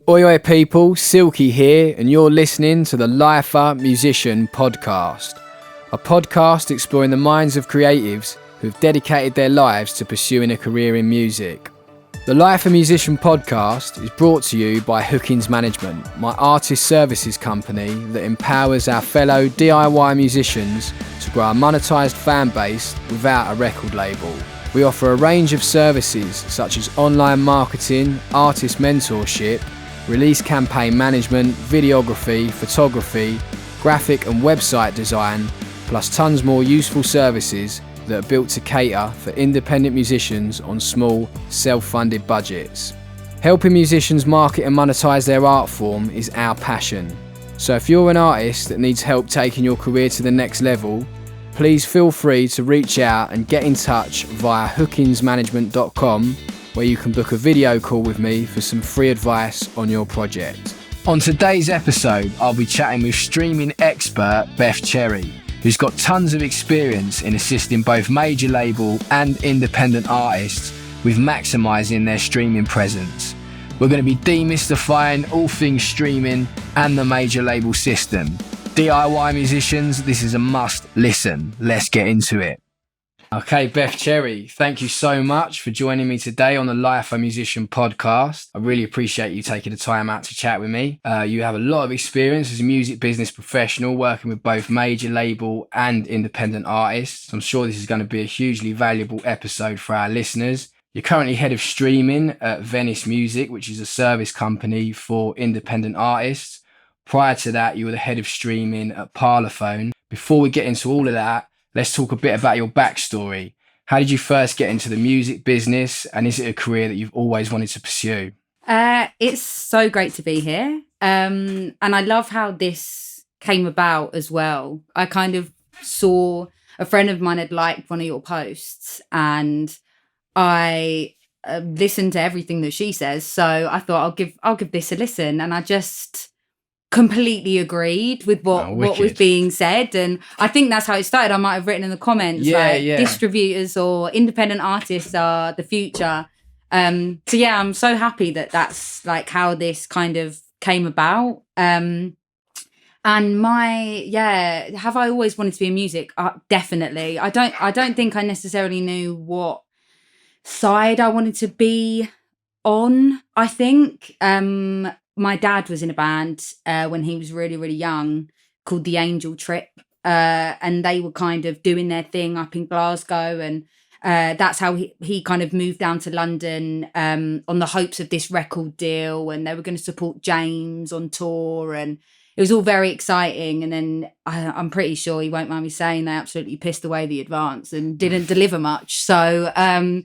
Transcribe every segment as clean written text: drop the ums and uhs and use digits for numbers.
Oi oi people, Silky here, and you're listening to the Lifer Musician Podcast, a podcast exploring the minds of creatives who've dedicated their lives to pursuing a career in music. The Lifer Musician Podcast is brought to you by Hookings Management, my artist services company that empowers our fellow DIY musicians to grow a monetised fan base without a record label. We offer a range of services such as online marketing, artist mentorship, release campaign management, videography, photography, graphic and website design, plus tons more useful services that are built to cater for independent musicians on small, self-funded budgets. Helping musicians market and monetize their art form is our passion. So if you're an artist that needs help taking your career to the next level, please feel free to reach out and get in touch via hookingsmanagement.com, where you can book a video call with me for some free advice on your project. On today's episode, I'll be chatting with streaming expert Beth Cherry, who's got tons of experience in assisting both major label and independent artists with maximising their streaming presence. We're going to be demystifying all things streaming and the major label system. DIY musicians, this is a must listen. Let's get into it. Okay, Beth Cherry, thank you so much for joining me today on the Lifer Musician Podcast. I really appreciate you taking the time out to chat with me. You have a lot of experience as a music business professional, working with both major label and independent artists. I'm sure this is going to be a hugely valuable episode for our listeners. You're currently head of streaming at Venice, which is a service company for independent artists. Prior to that, you were the head of streaming at Parlophone. Before we get into all of that, let's talk a bit about your backstory. How did you first get into the music business, and is it a career that you've always wanted to pursue? It's so great to be here. And I love how this came about as well. I kind of saw a friend of mine had liked one of your posts, and I listened to everything that she says. So I thought I'll give this a listen, and I just completely agreed with what was being said, and I think that's how it started. I might have written in the comments distributors or independent artists are the future. So yeah, I'm so happy that that's like how this kind of came about. And have I always wanted to be in music? Definitely. I don't think I necessarily knew what side I wanted to be on. I think my dad was in a band when he was really, really young called the Angel Trip. And they were kind of doing their thing up in Glasgow. And that's how he kind of moved down to London on the hopes of this record deal. And they were going to support James on tour. And it was all very exciting. And then I'm pretty sure he won't mind me saying they absolutely pissed away the advance and didn't deliver much. So that's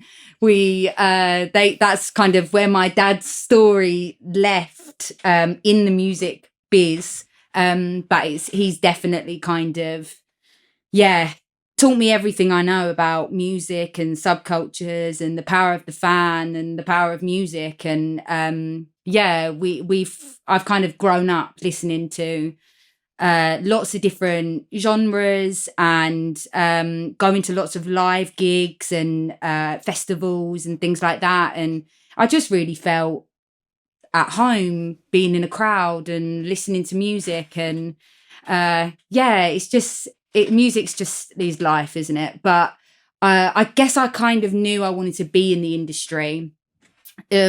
kind of where my dad's story left in the music biz. But he's definitely kind of, taught me everything I know about music and subcultures and the power of the fan and the power of music. And I've kind of grown up listening to lots of different genres and going to lots of live gigs and festivals and things like that. And I just really felt at home being in a crowd and listening to music. And music's just is life, isn't it? But I guess I kind of knew I wanted to be in the industry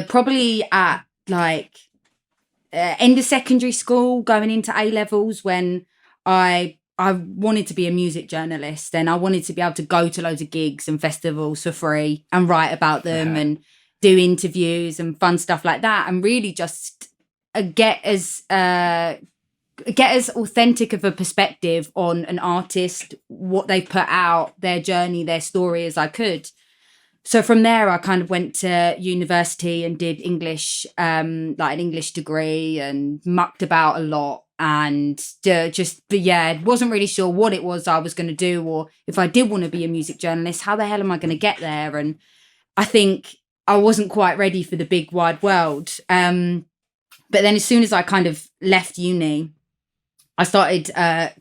probably at like end of secondary school, going into A-levels, when I wanted to be a music journalist, and I wanted to be able to go to loads of gigs and festivals for free and write about them and do interviews and fun stuff like that, and really just get as authentic of a perspective on an artist, what they put out, their journey, their story as I could. So from there, I kind of went to university and did English, like an English degree, and mucked about a lot. And wasn't really sure what it was I was going to do, or if I did want to be a music journalist, how the hell am I going to get there? And I think I wasn't quite ready for the big wide world. But then as soon as I kind of left uni, I started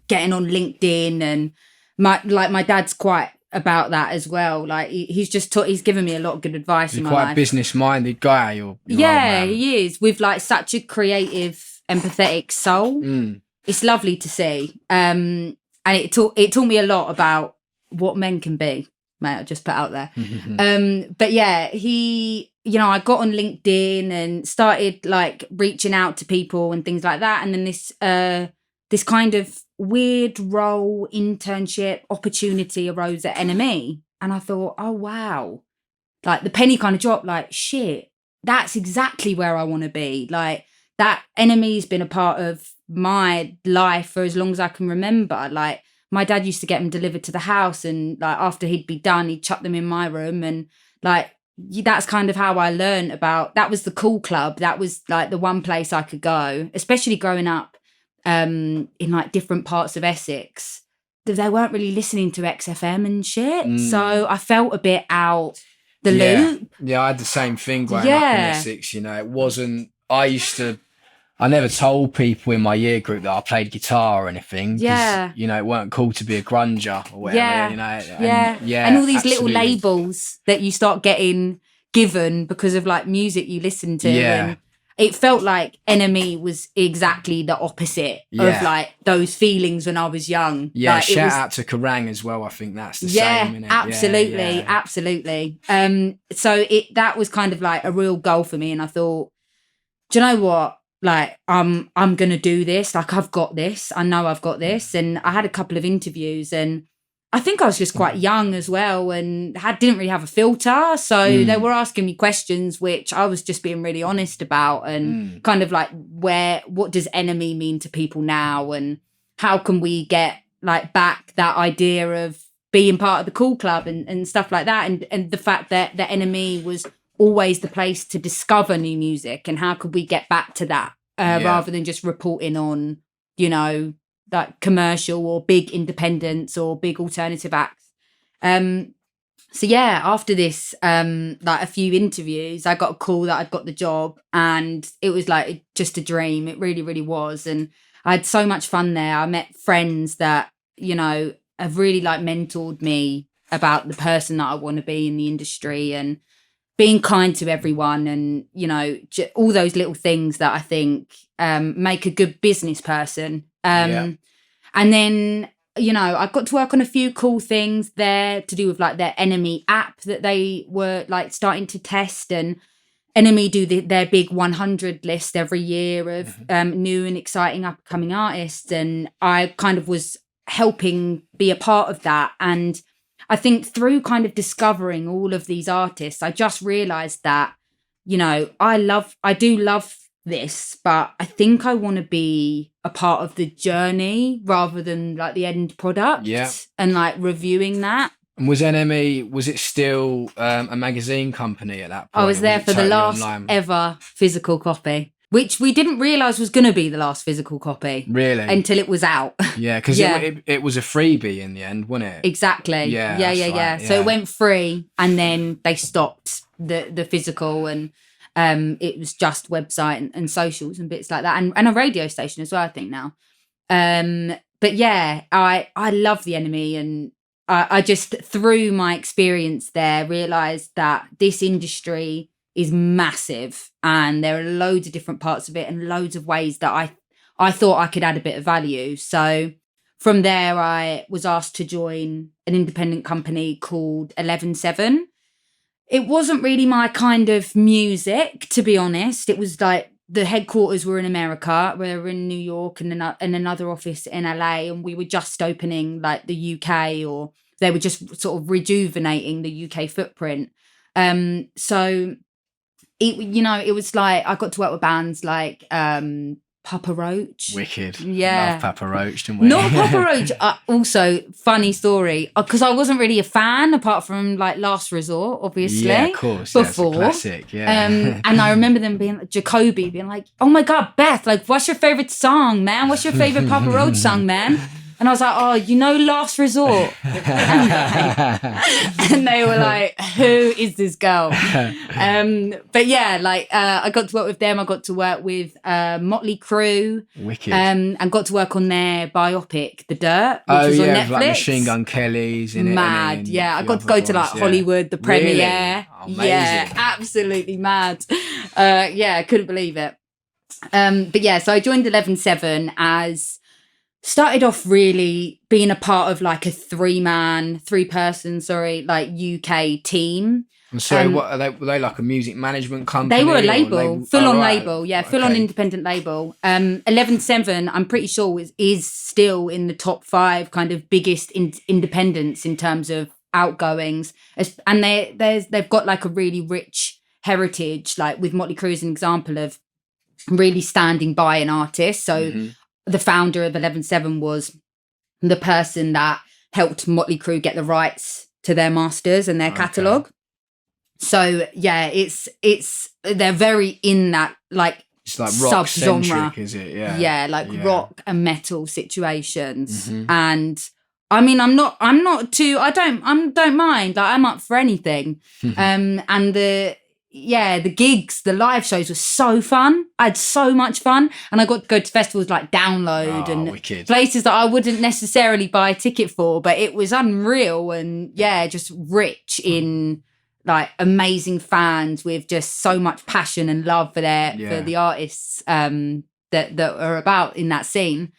getting on LinkedIn, and my dad's quite about that as well. Like he's just he's given me a lot of good advice in my quite life. a business-minded guy. Your yeah, old man. he is, with like such a creative, empathetic soul. It's lovely to see. And it taught me a lot about what men can be. Mate, I just put out there. But yeah, he, I got on LinkedIn and started like reaching out to people and things like that. And then this kind of weird role internship opportunity arose at NME. And I thought, oh, wow. Like the penny kind of dropped, like, shit, that's exactly where I want to be. Like that NME's been a part of my life for as long as I can remember. Like my dad used to get them delivered to the house, and like after he'd be done, he'd chuck them in my room. And like, that's kind of how I learned about, that was the cool club. That was like the one place I could go, especially growing up in like different parts of Essex. They weren't really listening to XFM and shit. So I felt a bit out the loop. Yeah, I had the same thing growing up in Essex. It wasn't, I never told people in my year group that I played guitar or anything. Yeah. It weren't cool to be a grunger or whatever, And all these little labels that you start getting given because of like music you listen to. Yeah. And it felt like NME was exactly the opposite of like those feelings when I was young. Yeah, like, shout out to Kerrang as well. I think that's the same, isn't it? Absolutely, absolutely. So that was kind of like a real goal for me, and I thought, do you know what? Like, I'm gonna do this. Like, I've got this. I know I've got this. And I had a couple of interviews, and I think I was just quite young as well, and didn't really have a filter. So they were asking me questions, which I was just being really honest about, and kind of like, what does enemy mean to people now? And how can we get like back that idea of being part of the cool club and stuff like that? And the fact that the enemy was always the place to discover new music, and how could we get back to that rather than just reporting on, like commercial or big independents or big alternative acts. So yeah, after this, like a few interviews, I got a call that I'd got the job, and it was like just a dream. It really, really was. And I had so much fun there. I met friends that, have really like mentored me about the person that I want to be in the industry, and being kind to everyone, and, all those little things that I think make a good business person. And then, I got to work on a few cool things there to do with like their NME app that they were like starting to test. And NME do their big 100 list every year of new and exciting upcoming artists. And I kind of was helping be a part of that. And I think through kind of discovering all of these artists, I just realized that, I do love this, but I think I want to be a part of the journey rather than like the end product. And like reviewing that. And was NME, was it still a magazine company at that point? I was there for the last ever physical copy, which we didn't realise was going to be the last physical copy. Really? Until it was out. Yeah, because it was a freebie in the end, wasn't it? Exactly. Yeah. So it went free, and then they stopped the physical, and it was just website and socials and bits like that, and a radio station as well, I think now. But yeah, I love the enemy, and I just, through my experience there, realised that this industry is massive, and there are loads of different parts of it and loads of ways that I thought I could add a bit of value. So from there, I was asked to join an independent company called 11/7. It wasn't really my kind of music, to be honest. It was like the headquarters were in America. We were in New York and another office in LA, and we were just opening like the UK, or they were just sort of rejuvenating the UK footprint. So it was like I got to work with bands like Papa Roach. Wicked. Yeah. Love Papa Roach, didn't we? Not Papa Roach. Also, funny story, because I wasn't really a fan, apart from like Last Resort, obviously. Yeah, of course. Before. That's a classic, yeah. And I remember them being like, Jacoby being like, oh my God, Beth, like, what's your favourite song, man? What's your favourite Papa Roach song, man? And I was like, oh, Last Resort. And they were like, who is this girl? But yeah, like I got to work with them. I got to work with Motley Crue. Wicked. And got to work on their biopic, The Dirt, which was on Netflix. Like Machine Gun Kelly's in it. Mad, yeah. I got to go to like Hollywood, the premiere. Really? Amazing. Yeah, absolutely mad. I couldn't believe it. But yeah, so I joined 11/7 started off really being a part of like a three-person, like UK team. And so what were they like a music management company? They were a label, full-on label. Yeah, full-on okay. independent label. 11/7, I'm pretty sure is still in the top 5 kind of biggest independents in terms of outgoings. And they've got like a really rich heritage, like with Motley Crue as an example of really standing by an artist. So the founder of 11/7 was the person that helped Motley Crue get the rights to their masters and their catalogue. So yeah, it's they're very in that like it's like rock centric, is it? Yeah, like rock and metal situations. And I mean, I'm not too. I don't mind. Like I'm up for anything. And the gigs, the live shows were so fun. I had so much fun. And I got to go to festivals like Download and wicked. Places that I wouldn't necessarily buy a ticket for, but it was unreal and just rich in like amazing fans with just so much passion and love for the artists that are about in that scene.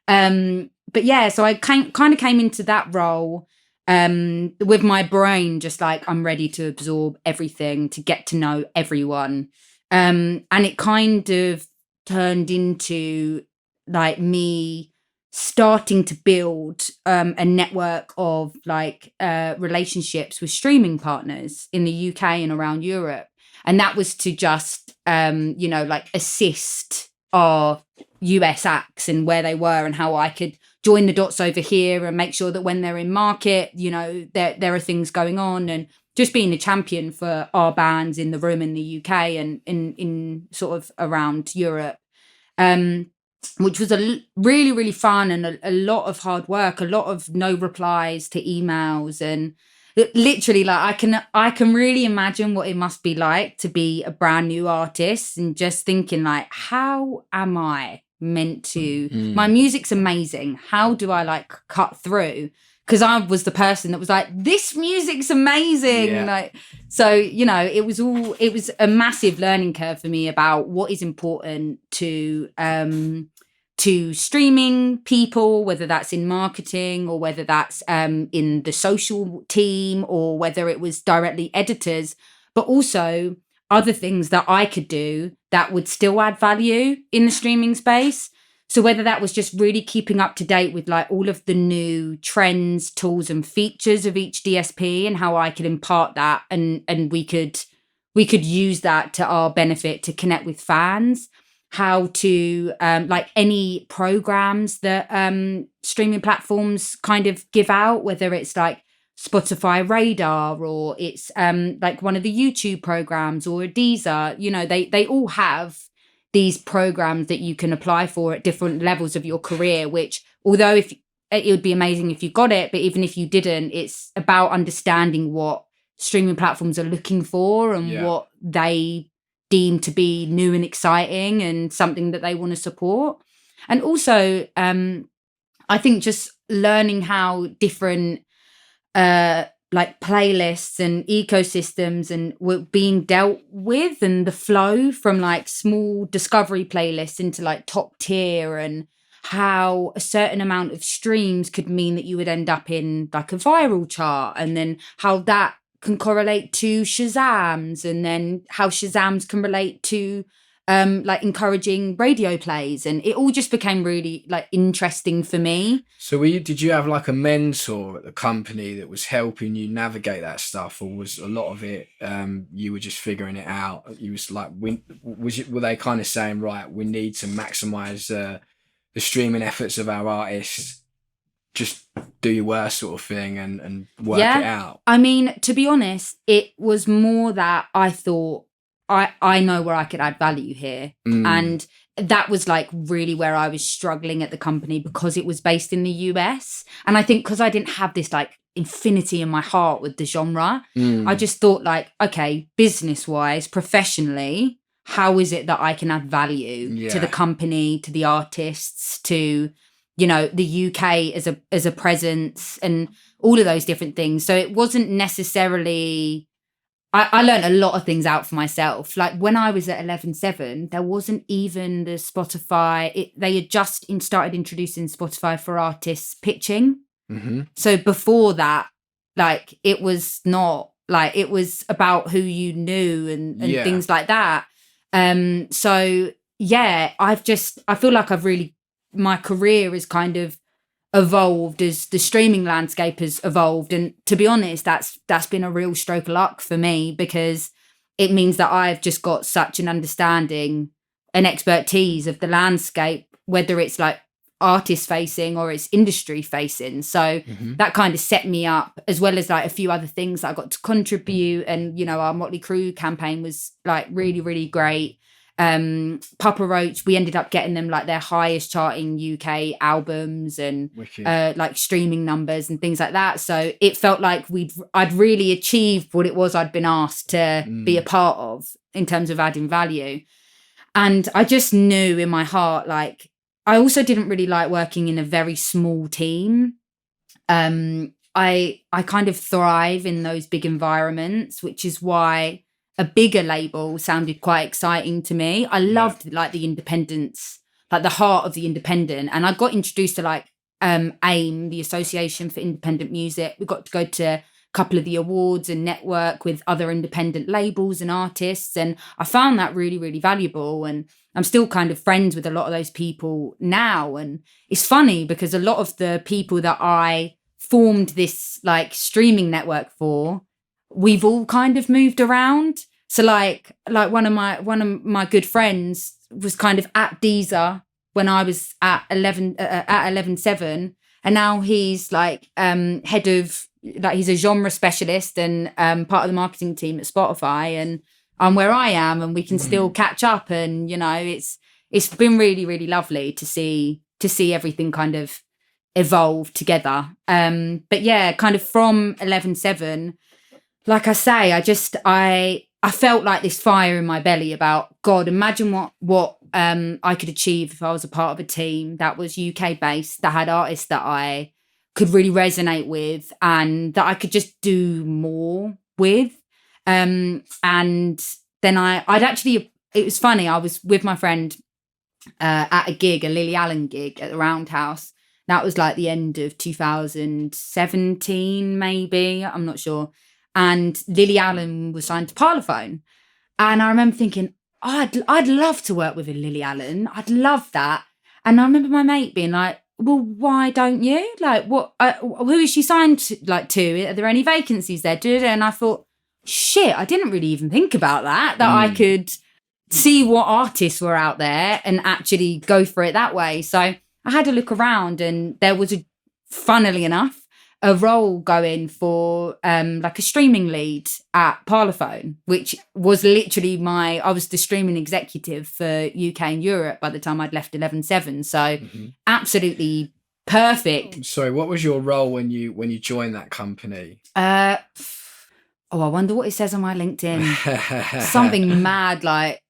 But yeah, so I kind of came into that role with my brain just like I'm ready to absorb everything, to get to know everyone, and it kind of turned into like me starting to build a network of like relationships with streaming partners in the UK and around Europe, and that was to just like assist our US acts and where they were and how I could join the dots over here and make sure that when they're in market, there are things going on, and just being a champion for our bands in the room in the UK and in sort of around Europe, which was really, really fun and a lot of hard work, a lot of no replies to emails, and literally like I can really imagine what it must be like to be a brand new artist and just thinking like, how am I meant to my music's amazing, how do I like cut through, because I was the person that was like, this music's amazing, like, so it was a massive learning curve for me about what is important to streaming people, whether that's in marketing or whether that's in the social team or whether it was directly editors, but also other things that I could do that would still add value in the streaming space. So whether that was just really keeping up to date with like all of the new trends, tools and features of each DSP and how I could impart that and we could use that to our benefit to connect with fans, how to like any programs that streaming platforms kind of give out, whether it's like Spotify Radar or it's like one of the YouTube programs or a Deezer, they all have these programs that you can apply for at different levels of your career, which although if it would be amazing if you got it, but even if you didn't, it's about understanding what streaming platforms are looking for and what they deem to be new and exciting and something that they want to support. And also I think just learning how different like playlists and ecosystems and were being dealt with, and the flow from like small discovery playlists into like top tier, and how a certain amount of streams could mean that you would end up in like a viral chart, and then how that can correlate to Shazams, and then how Shazams can relate to like encouraging radio plays, and it all just became really like interesting for me. So did you have like a mentor at the company that was helping you navigate that stuff, or was a lot of it you were just figuring it out? You was like, were they kind of saying, right, we need to maximize the streaming efforts of our artists, just do your worst sort of thing and work it out? I mean, to be honest, it was more that I thought I know where I could add value here. And that was like really where I was struggling at the company, because it was based in the US. And I think because I didn't have this like infinity in my heart with the genre, I just thought like, okay, business wise, professionally, how is it that I can add value to the company, to the artists, to, you know, the UK as a presence, and all of those different things. So it wasn't necessarily, I learned a lot of things out for myself. Like when I was at 11/7, there wasn't even the Spotify. They had just started introducing Spotify for artists pitching. So before that, like it was not like, it was about who you knew and things like that. So yeah, I feel like my career has kind of evolved as the streaming landscape has evolved. And to be honest, that's been a real stroke of luck for me, because it means that I've just got such an understanding and expertise of the landscape, whether it's like artist facing or it's industry facing. So that kind of set me up, as well as like a few other things that I got to contribute. And, you know, our Motley Crue campaign was like really, really great. Papa Roach, we ended up getting them like their highest charting UK albums and like streaming numbers and things like that. So it felt like I'd really achieved what it was I'd been asked to be a part of in terms of adding value. And I just knew in my heart, like, I also didn't really like working in a very small team. I kind of thrive in those big environments, which is why a bigger label sounded quite exciting to me. I loved like the independence, like the heart of the independent. And I got introduced to like AIM, the Association for Independent Music. We got to go to a couple of the awards and network with other independent labels and artists. And I found that really, really valuable. And I'm still kind of friends with a lot of those people now. And it's funny because a lot of the people that I formed this like streaming network for, we've all kind of moved around. So like one of my good friends was kind of at Deezer when I was at 11/7, and now he's like head of, like, he's a genre specialist and part of the marketing team at Spotify, and I'm where I am, and we can still catch up. And you know, it's been really, really lovely to see everything kind of evolve together. But yeah, kind of from 11/7. Like I say, I felt like this fire in my belly about, God, imagine what I could achieve if I was a part of a team that was UK based, that had artists that I could really resonate with and that I could just do more with. And then it was funny, I was with my friend at a gig, a Lily Allen gig at the Roundhouse. That was like the end of 2017, maybe, I'm not sure. And Lily Allen was signed to Parlophone. And I remember thinking, I'd love to work with a Lily Allen. I'd love that. And I remember my mate being like, well, why don't you? Like, what? Who is she signed to? Are there any vacancies there? And I thought, shit, I didn't really even think about that I could see what artists were out there and actually go for it that way. So I had a look around, and there was, funnily enough, a role going for like a streaming lead at Parlophone, which was literally I was the streaming executive for UK and Europe by the time I'd left 11/7. So absolutely perfect. Sorry, what was your role when you joined that company? I wonder what it says on my LinkedIn. Something mad, like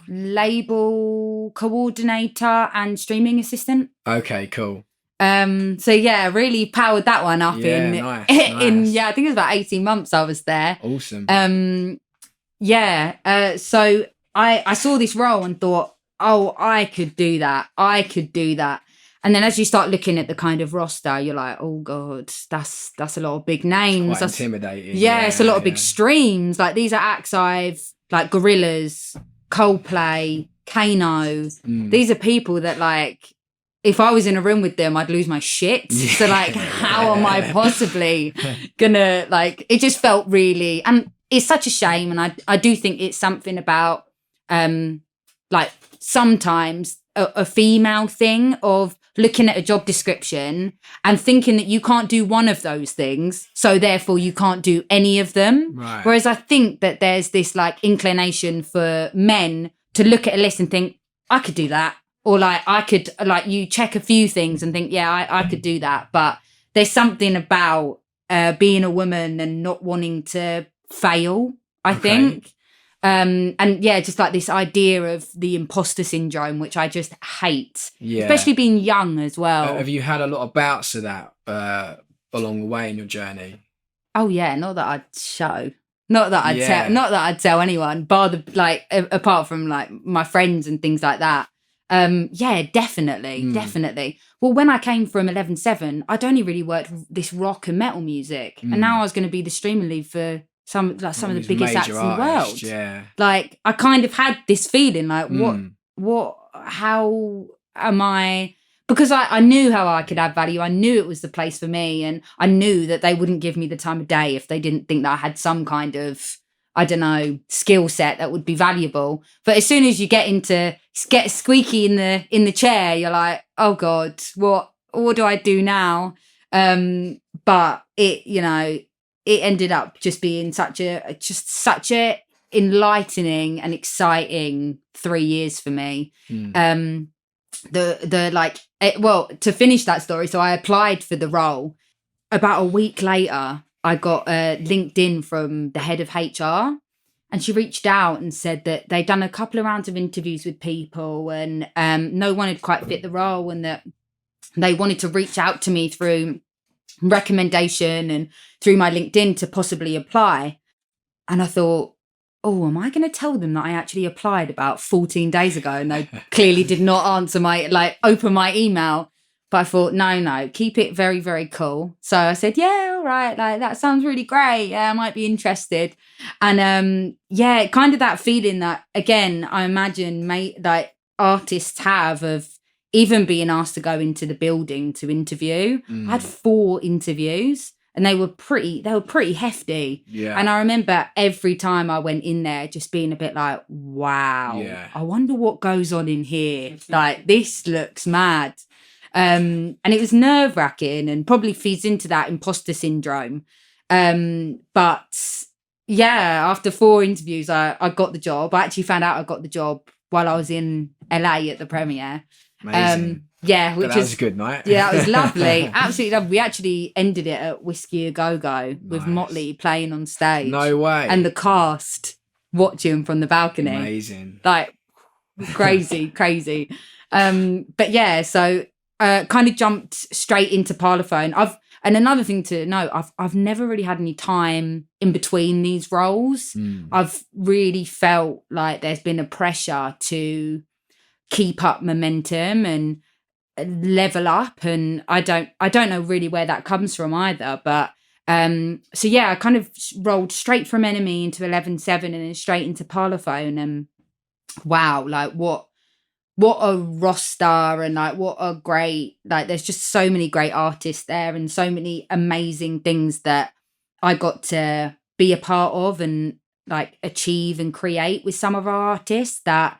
label coordinator and streaming assistant. Okay, cool. So yeah, really powered that one up nice. I think it was about 18 months I was there. Awesome. So I saw this role and thought, oh, I could do that. And then as you start looking at the kind of roster, you're like, oh God, that's a lot of big names. That's intimidating. Yeah, it's a lot of big streams. Like these are acts like Gorillaz, Coldplay, Kano. These are people that, like, if I was in a room with them, I'd lose my shit. So like, how am I possibly gonna, like, it just felt really, and it's such a shame. And I do think it's something about, like, sometimes a female thing of looking at a job description and thinking that you can't do one of those things, so therefore you can't do any of them. Right. Whereas I think that there's this like inclination for men to look at a list and think, I could do that. Or like I could, like, you check a few things and think, yeah, I could do that. But there's something about being a woman and not wanting to fail, I think. And yeah, just like this idea of the imposter syndrome, which I just hate, especially being young as well. Have you had a lot of bouts of that along the way in your journey? Oh yeah, not that I'd show, not that I'd tell anyone, bar the like apart from like my friends and things like that. Yeah, definitely. Well, when I came from 11/7, I'd only really worked this rock and metal music, and now I was going to be the streaming lead for some of the biggest acts in the world. Yeah. Like I kind of had this feeling like, how am I? Because I knew how I could add value. I knew it was the place for me, and I knew that they wouldn't give me the time of day if they didn't think that I had some kind of, I don't know, skill set that would be valuable. But as soon as you get squeaky in the chair, you're like, oh God, what do I do now? But it ended up just being such a enlightening and exciting 3 years for me. To finish that story, so I applied for the role. About a week later, I got a LinkedIn from the head of HR, and she reached out and said that they'd done a couple of rounds of interviews with people, and no one had quite fit the role, and that they wanted to reach out to me through recommendation and through my LinkedIn to possibly apply. And I thought, oh, am I going to tell them that I actually applied about 14 days ago and they clearly did not open my email? But I thought, no, keep it very, very cool. So I said, yeah, all right, like that sounds really great. Yeah, I might be interested. And kind of that feeling that, again, I imagine like artists have of even being asked to go into the building to interview. I had 4 interviews and they were pretty hefty. Yeah. And I remember every time I went in there just being a bit like, wow, I wonder what goes on in here. Like, this looks mad. And it was nerve-wracking and probably feeds into that imposter syndrome. But yeah, after 4 interviews, I got the job. I actually found out I got the job while I was in LA at the premiere. Amazing. That was a good night. Yeah, it was lovely. Absolutely lovely. We actually ended it at Whiskey A Go-Go with Motley playing on stage. No way. And the cast watching from the balcony. Amazing. Like, crazy. But yeah, so kind of jumped straight into Parlophone. And another thing to note, I've never really had any time in between these roles. I've really felt like there's been a pressure to keep up momentum and level up, and I don't know really where that comes from either. But so yeah, I kind of rolled straight from Enemy into 11/7 and then straight into Parlophone, and wow, like what a roster, and like what a great, like there's just so many great artists there and so many amazing things that I got to be a part of and like achieve and create with some of our artists that,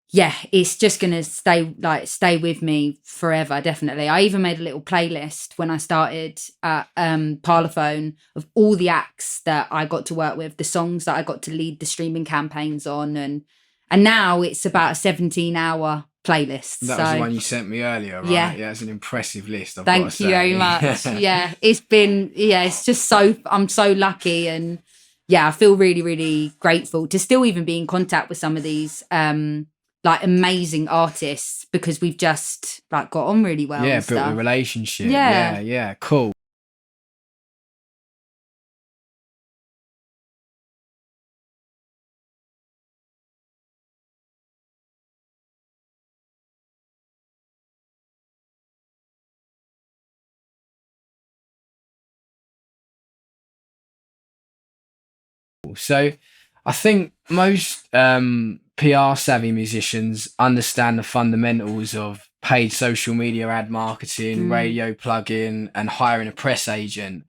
yeah, it's just going to stay with me forever, definitely. I even made a little playlist when I started at Parlophone of all the acts that I got to work with, the songs that I got to lead the streaming campaigns on. And now it's about a 17-hour playlist. That was the one you sent me earlier, right? Yeah, it's an impressive list. Thank you very much. Yeah, it's just I'm so lucky. And yeah, I feel really, really grateful to still even be in contact with some of these like amazing artists, because we've just like got on really well. Yeah, built a relationship. Yeah, cool. So I think most PR savvy musicians understand the fundamentals of paid social media ad marketing, radio plugin, and hiring a press agent.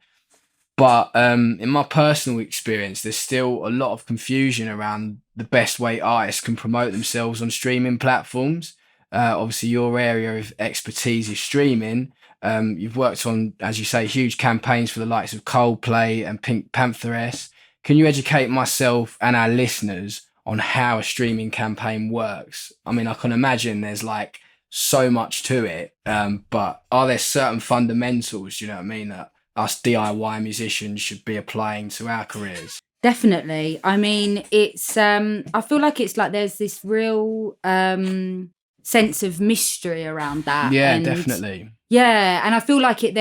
But in my personal experience, there's still a lot of confusion around the best way artists can promote themselves on streaming platforms. obviously your area of expertise is streaming. You've worked on, as you say, huge campaigns for the likes of Coldplay and PinkPantheress. Can you educate myself and our listeners on how a streaming campaign works? I mean, I can imagine there's like so much to it, but are there certain fundamentals, you know what I mean, that us DIY musicians should be applying to our careers? Definitely. I mean, it's I feel like it's like there's this real sense of mystery around that. Yeah, and definitely. Yeah, and I feel like it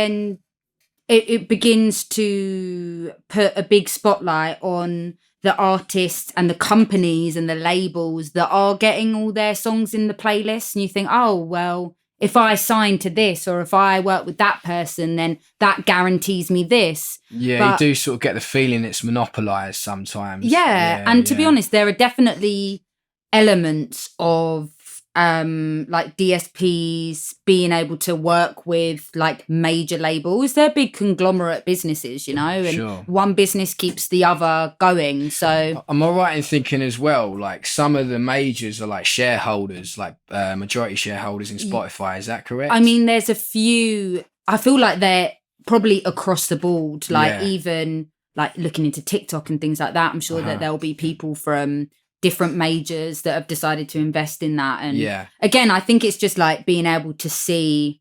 begins to put a big spotlight on the artists and the companies and the labels that are getting all their songs in the playlist. And you think, oh, well, if I sign to this or if I work with that person, then that guarantees me this. Yeah, But you do sort of get the feeling it's monopolised sometimes. yeah, and to be honest, there are definitely elements of like DSPs being able to work with like major labels. They're big conglomerate businesses, you know, and Sure. one business keeps the other going. So Am I right in thinking as well, like some of the majors are like shareholders, like majority shareholders in Spotify, is that correct? I mean, there's a few, I feel like they're probably across the board, like Yeah. even like looking into TikTok and things like that. I'm sure that there'll be people from different majors that have decided to invest in that. And Yeah. again, I think it's just like being able to see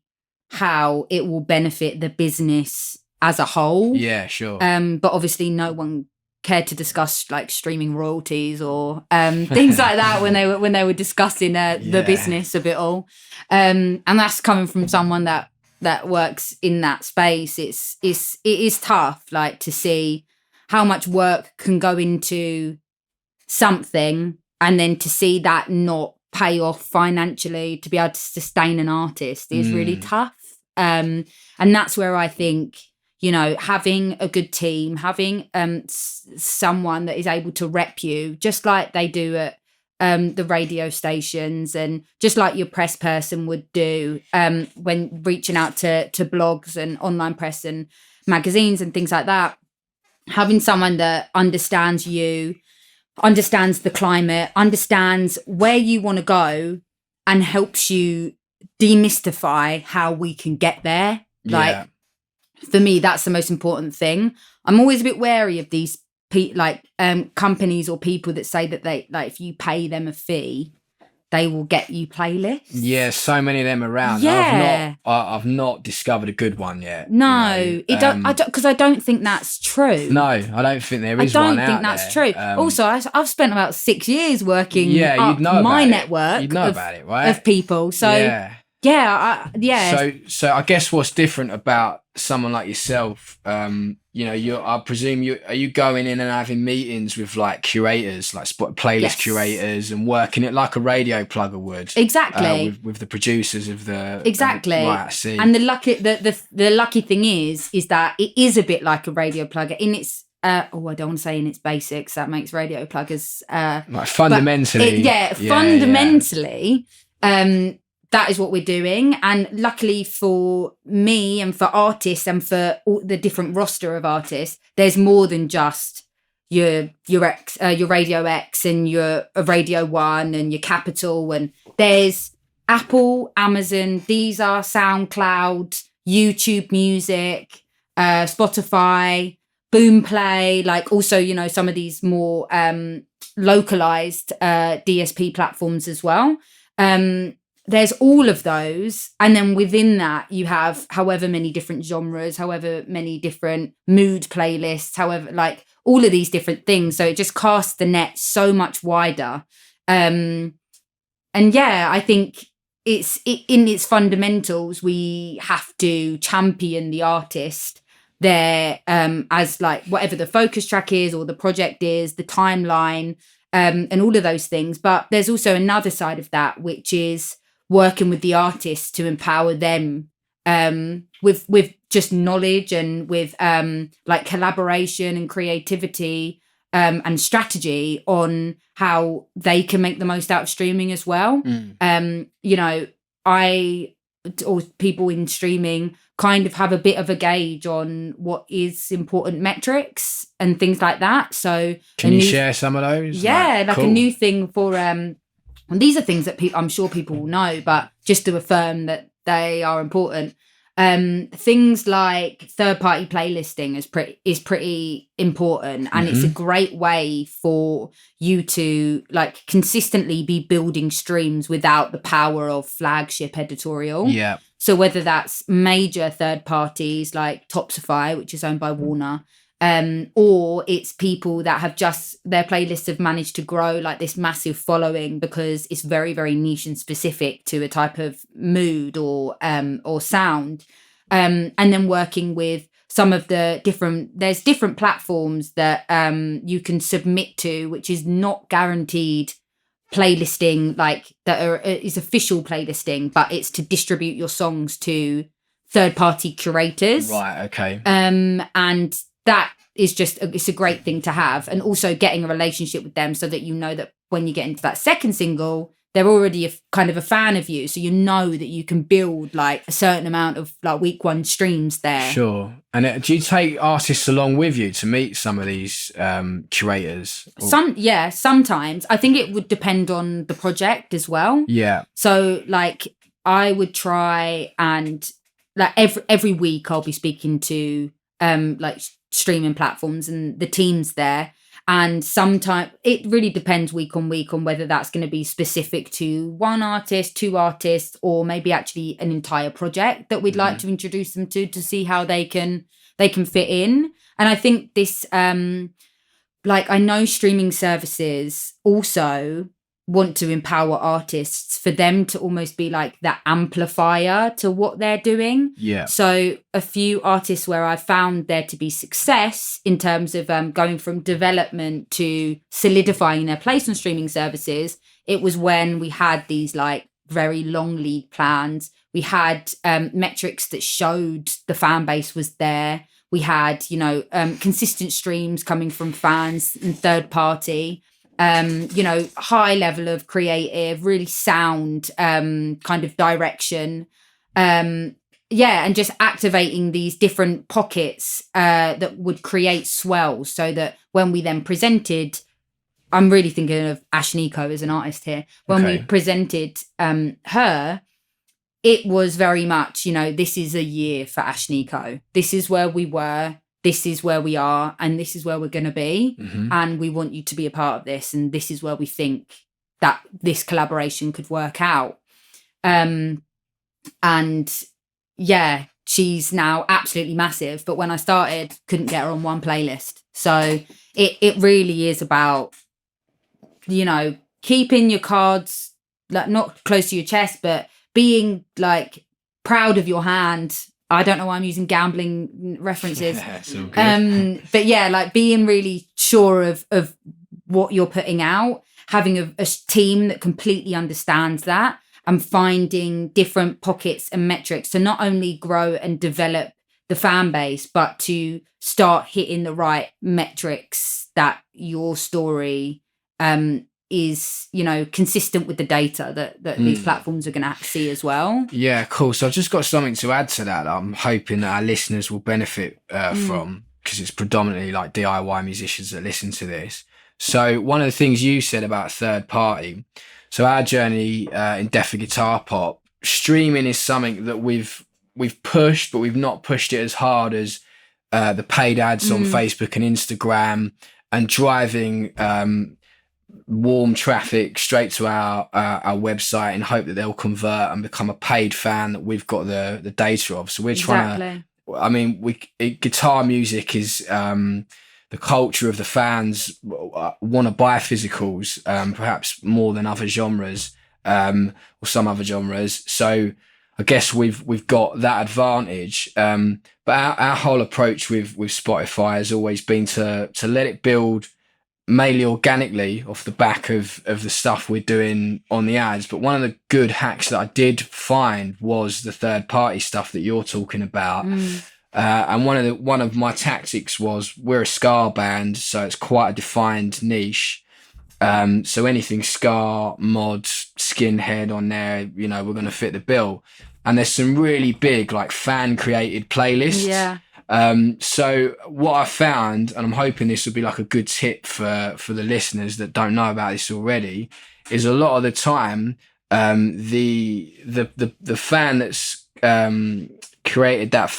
how it will benefit the business as a whole. Yeah, sure. But obviously no one cared to discuss like streaming royalties or things like that when they were discussing the business of it all. And that's coming from someone that works in that space. It is tough, like, to see how much work can go into something and then to see that not pay off financially to be able to sustain an artist is really tough. And that's where I think, you know, having a good team, having someone that is able to rep you, just like they do at the radio stations and just like your press person would do when reaching out to blogs and online press and magazines and things like that. Having someone that understands you, understands the climate, understands where you want to go and helps you demystify how we can get there. Like, for me, that's the most important thing. I'm always a bit wary of these companies or people that say that they, like, if you pay them a fee, they will get you playlists. Yeah, so many of them around. Yeah. I've not discovered a good one yet. No, you know? because I don't think that's true. No, I don't think there is one I don't out think that's there. true. Also, I've spent about 6 years working you'd know my about network. You'd know about it, right? Of people. So So I guess what's different about someone like yourself, you know, I presume are you going in and having meetings with like curators, like playlist curators, and working it like a radio plugger would, exactly, with the producers of the exactly. Right, I see. And the lucky thing is that it is a bit like a radio plugger in its. I don't want to say in its basics. That makes radio pluggers like fundamentally, fundamentally. That is what we're doing. And luckily for me and for artists and for all the different roster of artists, there's more than just your Radio X and your Radio 1 and your Capital. And there's Apple, Amazon, Deezer, SoundCloud, YouTube Music, Spotify, Boomplay, like also, you know, some of these more localized DSP platforms as well. There's all of those. And then within that, you have however many different genres, however many different mood playlists, however, like all of these different things. So it just casts the net so much wider. And yeah, I think in its fundamentals, we have to champion the artist there as like whatever the focus track is or the project is, the timeline, and all of those things. But there's also another side of that, which is working with the artists to empower them with just knowledge and with like collaboration and creativity and strategy on how they can make the most out of streaming as well. You know, or people in streaming kind of have a bit of a gauge on what is important metrics and things like that. So can you share some of those? Yeah, like cool. a new thing for And these are things that I'm sure people will know, but just to affirm that they are important. Things like third-party playlisting is pretty important, and it's a great way for you to like consistently be building streams without the power of flagship editorial. Yeah. So whether that's major third parties like Topsify, which is owned by Warner, or it's people that have just their playlists have managed to grow like this massive following because it's very, very niche and specific to a type of mood or sound. And then working with some of the there's different platforms that you can submit to, which is not guaranteed playlisting, like is official playlisting, but it's to distribute your songs to third-party curators. Right, okay. And that is just it's a great thing to have, and also getting a relationship with them so that you know that when you get into that second single, they're already kind of a fan of you, so you know that you can build like a certain amount of like week one streams there. Sure. And do you take artists along with you to meet some of these curators? Sometimes. I think it would depend on the project as well. Yeah. So like I would try and like every week I'll be speaking to like streaming platforms and the teams there, and sometimes it really depends week on week on whether that's going to be specific to one artist, two artists, or maybe actually an entire project that we'd like to introduce them to see how they can fit in. And I think this like I know streaming services also want to empower artists for them to almost be like that amplifier to what they're doing. Yeah. So a few artists where I found there to be success in terms of going from development to solidifying their place on streaming services, it was when we had these like very long lead plans. We had metrics that showed the fan base was there. We had, consistent streams coming from fans and third party. High level of creative, really sound kind of direction. And just activating these different pockets that would create swells so that when we then presented, I'm really thinking of Ashniko as an artist here. When we presented her, it was very much, this is a year for Ashniko. This is where we were. This is where we are, and this is where we're going to be. And we want you to be a part of this. And this is where we think that this collaboration could work out. She's now absolutely massive. But when I started, couldn't get her on one playlist. So it really is about, keeping your cards like not close to your chest, but being like proud of your hand. I don't know why I'm using gambling references. Yeah, so good. But yeah, like being really sure of what you're putting out, having a team that completely understands that, and finding different pockets and metrics to not only grow and develop the fan base, but to start hitting the right metrics that your story is consistent with the data that these platforms are going to see as well. Yeah, cool. So I've just got something to add to that I'm hoping that our listeners will benefit from, because it's predominantly like DIY musicians that listen to this. So one of the things you said about third party, so our journey in Deaf Guitar Pop, streaming is something that we've pushed, but we've not pushed it as hard as the paid ads on Facebook and Instagram, and driving warm traffic straight to our website in hope that they'll convert and become a paid fan that we've got the data of. So we're trying to, guitar music is the culture of the fans want to buy physicals, perhaps more than other genres, or some other genres. So I guess we've got that advantage. But our whole approach with Spotify has always been to let it build mainly organically off the back of the stuff we're doing on the ads. But one of the good hacks that I did find was the third party stuff that you're talking about. And one of my tactics was, we're a ska band, so it's quite a defined niche. So anything ska, mod, skinhead on there, we're going to fit the bill. And there's some really big like fan created playlists. Yeah. So what I found, and I'm hoping this will be like a good tip for the listeners that don't know about this already, is a lot of the time the fan that's created that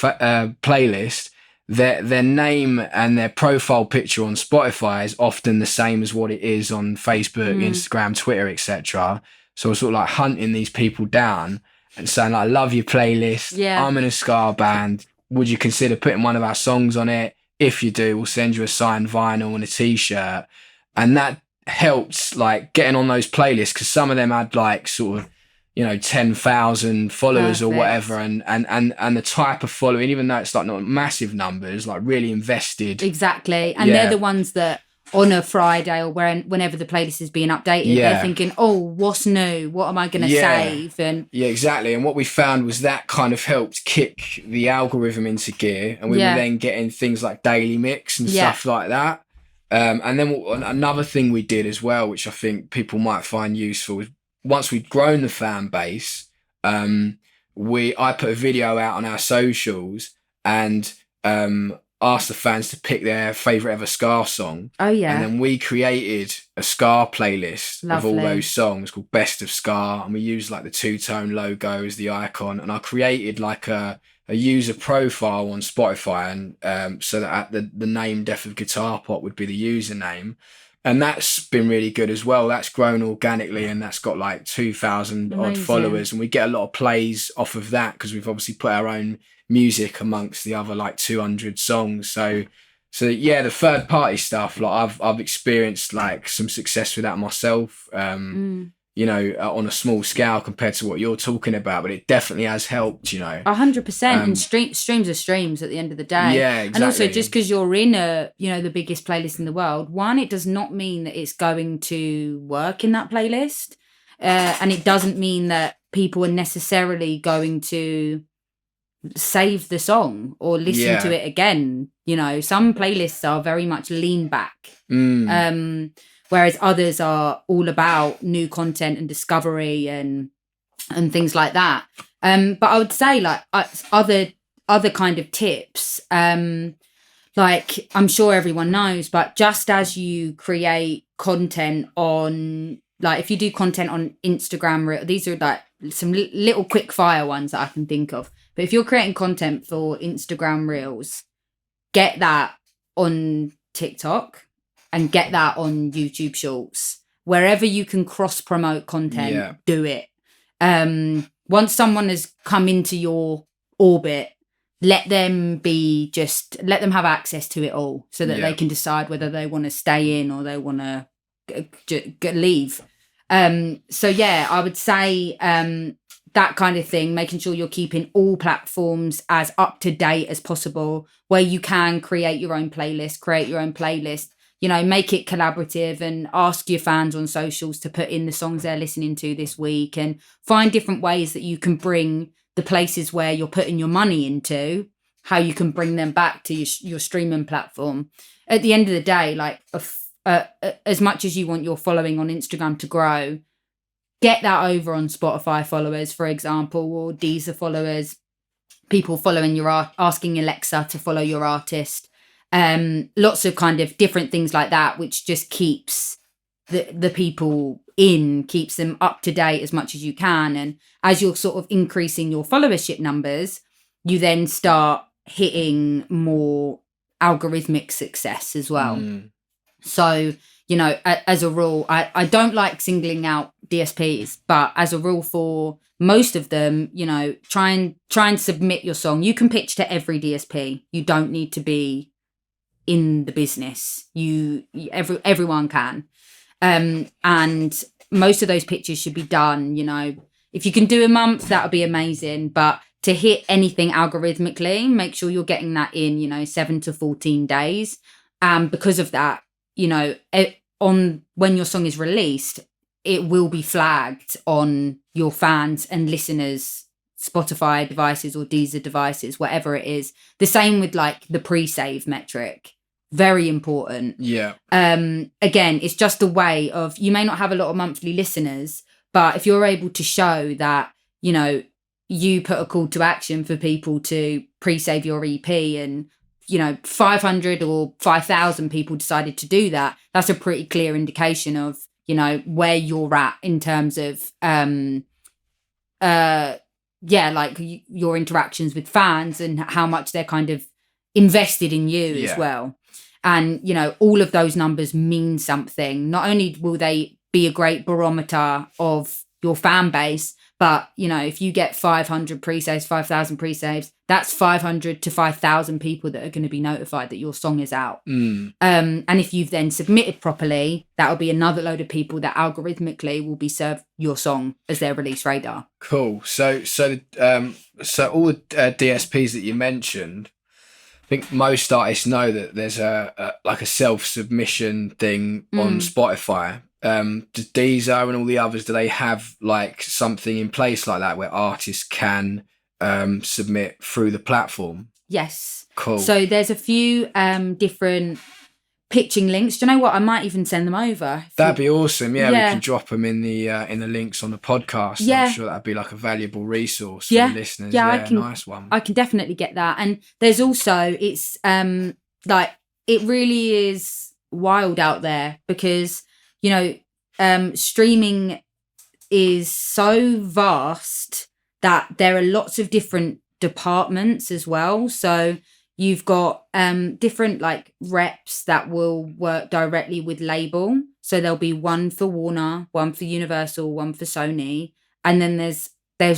playlist, their name and their profile picture on Spotify is often the same as what it is on Facebook, Instagram, Twitter, etc. So we're sort of like hunting these people down and saying, like, I love your playlist. Yeah. I'm in a ska band. Would you consider putting one of our songs on it? If you do, we'll send you a signed vinyl and a t-shirt. And that helped, like, getting on those playlists, because some of them had like sort of, 10,000 followers or whatever, and the type of following, even though it's like not massive numbers, like really invested. Exactly. And they're the ones that on a Friday or whenever the playlist is being updated, they're thinking, oh, what's new? What am I going to save? And yeah, exactly. And what we found was that kind of helped kick the algorithm into gear, and we were then getting things like Daily Mix and stuff like that. And then another thing we did as well, which I think people might find useful, is once we'd grown the fan base, I put a video out on our socials and asked the fans to pick their favourite ever ska song. Oh yeah. And then we created a ska playlist of all those songs called Best of Ska, and we used like the two-tone logo as the icon. And I created like a user profile on Spotify, and so that the name Death of Guitar Pop would be the username. And that's been really good as well. That's grown organically, and that's got like 2,000 odd followers. And we get a lot of plays off of that because we've obviously put our own music amongst the other like 200 songs. So yeah, the third party stuff, like I've experienced like some success with that myself. On a small scale compared to what you're talking about, but it definitely has helped, 100%. And streams are streams at the end of the day. Yeah, exactly. And also, just because you're in the biggest playlist in the world, one, it does not mean that it's going to work in that playlist. And it doesn't mean that people are necessarily going to save the song or listen to it again. Some playlists are very much lean back. Whereas others are all about new content and discovery and things like that. But I would say like other kind of tips, like I'm sure everyone knows, but just as you create content on, like if you do content on Instagram, these are like some little quick fire ones that I can think of. But if you're creating content for Instagram Reels, get that on TikTok. And get that on YouTube Shorts. Wherever you can cross-promote content, do it. Once someone has come into your orbit, let them have access to it all so that they can decide whether they want to stay in or they want to leave. I would say that kind of thing, making sure you're keeping all platforms as up-to-date as possible, where you can create your own playlist, make it collaborative and ask your fans on socials to put in the songs they're listening to this week, and find different ways that you can bring the places where you're putting your money into, how you can bring them back to your streaming platform. At the end of the day, like as much as you want your following on Instagram to grow, get that over on Spotify followers, for example, or Deezer followers, people following asking Alexa to follow your artist. Lots of kind of different things like that, which just keeps the people keeps them up to date as much as you can. And as you're sort of increasing your followership numbers, you then start hitting more algorithmic success as well. So, as a rule, I don't like singling out DSPs, but as a rule for most of them, try and submit your song. You can pitch to every DSP. You don't need to be in the business. Everyone can. And most of those pitches should be done, if you can do a month, that would be amazing. But to hit anything algorithmically, make sure you're getting that in, 7 to 14 days. And because of that, when your song is released, it will be flagged on your fans and listeners' Spotify devices or Deezer devices, whatever it is. The same with like the pre-save metric. Very important. Yeah. Again, it's just a way of, you may not have a lot of monthly listeners, but if you're able to show that, you put a call to action for people to pre-save your EP and 500 or 5,000 people decided to do that, that's a pretty clear indication of, where you're at in terms of, like your interactions with fans and how much they're kind of invested in you as well. And, all of those numbers mean something. Not only will they be a great barometer of your fan base, but, if you get 500 pre-saves, 5,000 pre-saves, that's 500 to 5,000 people that are going to be notified that your song is out. And if you've then submitted properly, that'll be another load of people that algorithmically will be served your song as their release radar. Cool. So all the DSPs that you mentioned, I think most artists know that there's a self-submission thing on Spotify. Does Deezer and all the others, do they have like something in place like that where artists can submit through the platform? Yes. Cool. So there's a few different pitching links. Do you know what? I might even send them over. That'd be awesome. Yeah, we can drop them in the links on the podcast. Yeah. I'm sure that'd be like a valuable resource for the listeners. Yeah, nice one. I can definitely get that. And there's also, it's it really is wild out there because, streaming is so vast that there are lots of different departments as well. So you've got different like reps that will work directly with label. So there'll be one for Warner, one for Universal, one for Sony. And then there's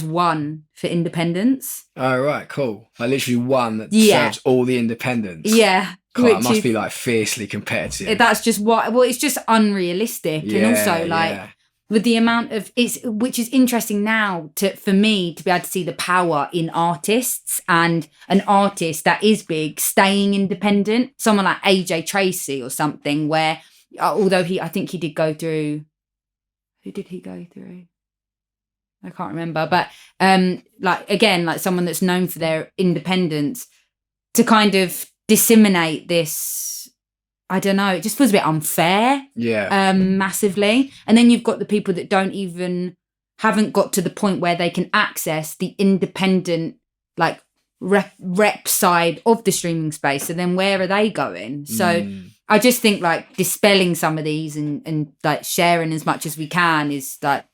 one for independents. Oh, right, cool. Like literally one that serves all the independents. Yeah. God, it must be like fiercely competitive. That's just it's just unrealistic. And also with the amount of which is interesting now for me to be able to see the power in artists and an artist that is big staying independent. Someone like AJ Tracey or something where, although I think he did go through, who did he go through? I can't remember, but like someone that's known for their independence to kind of disseminate this, I don't know, it just feels a bit unfair. Yeah. Massively. And then you've got the people that haven't got to the point where they can access the independent like rep side of the streaming space. So then where are they going? So I just think like dispelling some of these and like sharing as much as we can is like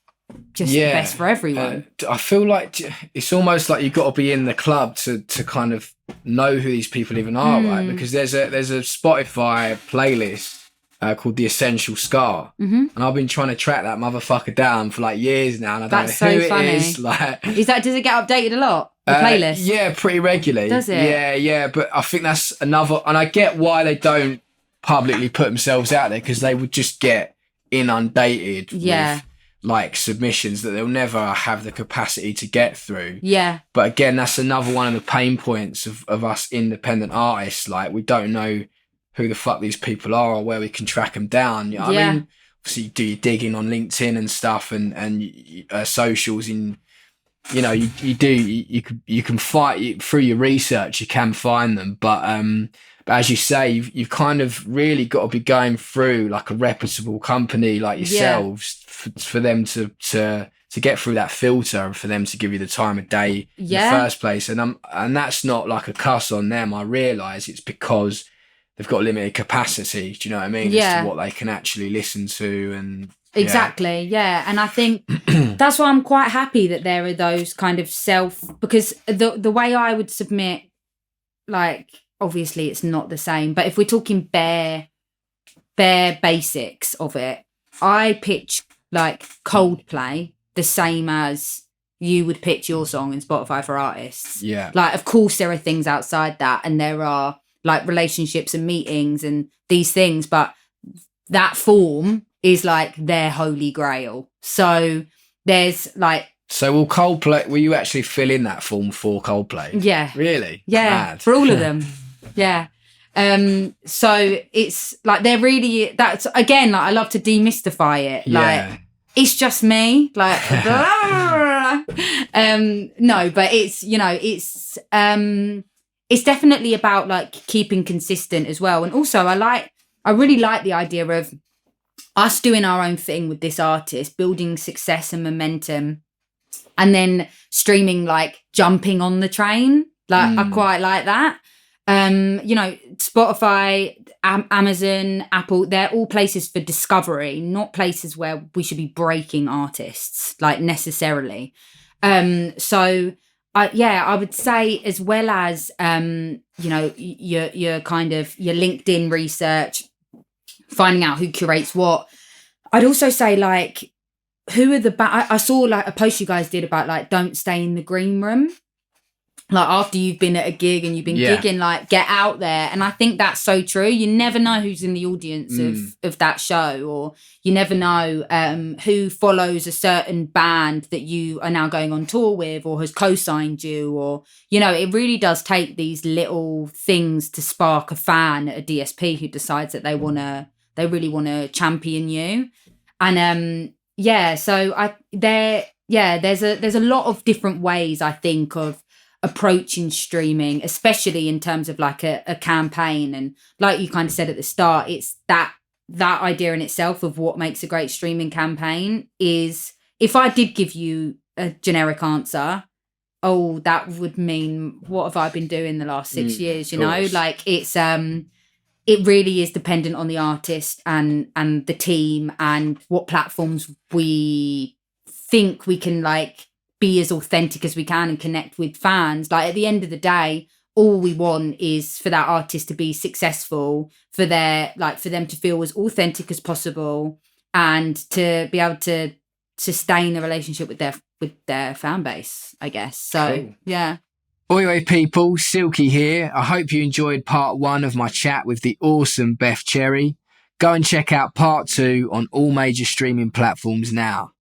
just the best for everyone. I feel like it's almost like you've got to be in the club to kind of know who these people even are, right? Because there's a Spotify playlist called The Essential Scar, and I've been trying to track that motherfucker down for like years now, and I don't know who it is. Like, does it get updated a lot? The playlist? Yeah, pretty regularly. Does it? Yeah. But I think that's another, and I get why they don't publicly put themselves out there because they would just get inundated with like submissions that they'll never have the capacity to get through. Yeah. But again, that's another one of the pain points of us independent artists. Like, we don't know who the fuck these people are or where we can track them down. You know what I mean? Obviously, you do your digging on LinkedIn and stuff and socials in, you can fight through your research, you can find them. But as you say, you've kind of really got to be going through like a reputable company like yourselves for them to get through that filter and for them to give you the time of day in the first place. And that's not like a cuss on them. I realise it's because they've got limited capacity. Do you know what I mean? As to what they can actually listen to and exactly. Yeah. And I think that's why I'm quite happy that there are those kind of because the way I would submit, like, obviously it's not the same, but if we're talking bare basics of it, I pitch like Coldplay the same as you would pitch your song in Spotify for artists. Yeah. Like, of course there are things outside that and there are like relationships and meetings and these things, but that form is like their holy grail. So there's like... So will you actually fill in that form for Coldplay? Yeah. Really? Yeah. Mad. For all of them. Yeah. So it's like they're really, that's again, like I love to demystify it. Like it's just me, like no, but it's, it's definitely about like keeping consistent as well. And also I really like the idea of us doing our own thing with this artist, building success and momentum, and then streaming, like jumping on the train. Like I quite like that. Spotify, Amazon, Apple, they're all places for discovery, not places where we should be breaking artists, like, necessarily. I would say, as well as, your kind of your LinkedIn research, finding out who curates what, I'd also say, like, who are I saw, like, a post you guys did about, like, don't stay in the green room. Like, after you've been at a gig and you've been gigging, like, get out there. And I think that's so true. You never know who's in the audience of that show, or you never know who follows a certain band that you are now going on tour with, or has co-signed you, or, it really does take these little things to spark a fan at a DSP who decides that they really want to champion you. And there's a lot of different ways, I think, of approaching streaming, especially in terms of, like, a campaign. And like you kind of said at the start, it's that idea in itself of what makes a great streaming campaign is, if I did give you a generic answer, that would mean, what have I been doing the last 6 years? Like, it's it really is dependent on the artist and the team, and what platforms we think we can, like, be as authentic as we can and connect with fans. Like, at the end of the day, all we want is for that artist to be successful, for them to feel as authentic as possible, and to be able to sustain a relationship with their fan base, I guess. So, cool. Yeah. Oi, people, Silky here. I hope you enjoyed part 1 of my chat with the awesome Beth Cherry. Go and check out part 2 on all major streaming platforms now.